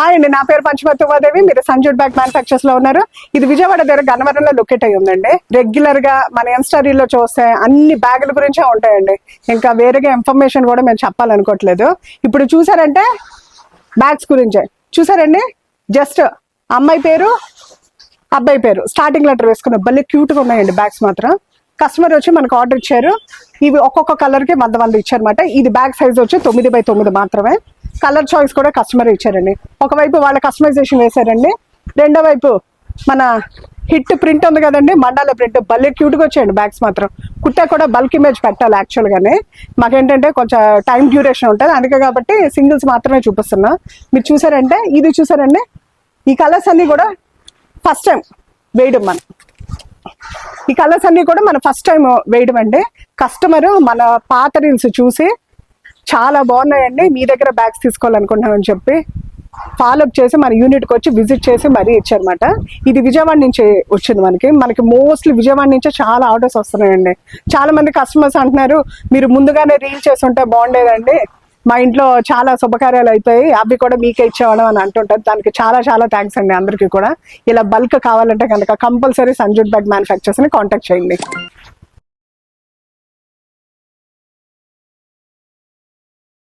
Hi అండి, నా పేరు పంచమతి ఉమాదేవి. మీరు సంజూడ్ బ్యాగ్ మ్యానుఫ్యాక్చర్స్ లో ఉన్నారు. ఇది విజయవాడ దగ్గర గన్నవరంలో లొకేట్ అయ్యి ఉందండి. రెగ్యులర్ గా మన ఇన్స్టా రీల్లో చూస్తే అన్ని బ్యాగుల గురించే ఉంటాయండి. ఇంకా వేరేగా ఇన్ఫర్మేషన్ కూడా మేము చెప్పాలనుకోవట్లేదు. ఇప్పుడు చూసారంటే బ్యాగ్స్ గురించే చూసారండి. జస్ట్ అమ్మాయి పేరు, అబ్బాయి పేరు, స్టార్టింగ్ లెటర్ వేసుకున్నాం. భలే క్యూట్ గా ఉన్నాయండి బ్యాగ్స్ మాత్రం. కస్టమర్ వచ్చి మనకు ఆర్డర్ ఇచ్చారు. ఇవి ఒక్కొక్క కలర్ కి 100 ఇచ్చారన్నమాట. ఇది బ్యాగ్ సైజ్ వచ్చి 9x9 మాత్రమే. కలర్ చాయిస్ కూడా కస్టమర్ ఇచ్చారండి. ఒకవైపు వాళ్ళ కస్టమైజేషన్ వేశారండి, రెండో వైపు మన హిట్ ప్రింట్ ఉంది కదండి, మండాల ప్రింట్. భలే క్యూట్ గా వచ్చాయండి బ్యాగ్స్ మాత్రం. కుట్టా కూడా బల్క్ ఇమేజ్ పెట్టాలి యాక్చువల్ గానే. మాకేంటంటే కొంచెం టైం డ్యూరేషన్ ఉంటుంది, అందుకే కాబట్టి సింగిల్స్ మాత్రమే చూపిస్తున్నా. మీరు చూసారంటే ఇది చూసారండి, ఈ కలర్స్ అన్ని కూడా ఫస్ట్ టైం వేయడం మనం. ఈ కలర్స్ అన్ని కూడా మన ఫస్ట్ టైం వేయడం అండి. కస్టమర్ మన పాత రీల్స్ చూసి చాలా బాగున్నాయండి, మీ దగ్గర బ్యాగ్స్ తీసుకోవాలనుకుంటున్నామని చెప్పి ఫాలోఅప్ చేసి మన యూనిట్కి వచ్చి విజిట్ చేసి మరీ ఇచ్చారన్నమాట. ఇది విజయవాడ నుంచి వచ్చింది మనకి మోస్ట్లీ విజయవాడ నుంచే చాలా ఆర్డర్స్ వస్తున్నాయండి. చాలా మంది కస్టమర్స్ అంటున్నారు, మీరు ముందుగానే రీల్ చేసి ఉంటే బాగుండేదండి, మా ఇంట్లో చాలా శుభకార్యాలు అవుతాయి, అవి కూడా మీకే ఇచ్చేవాళ్ళం అని అంటుంటారు. దానికి చాలా చాలా థ్యాంక్స్ అండి అందరికీ కూడా. ఇలా బల్క్ కావాలంటే కనుక కంపల్సరీ సంజూడ్ బ్యాగ్ మ్యానుఫ్యాక్చర్స్ ని కాంటాక్ట్ చేయండి.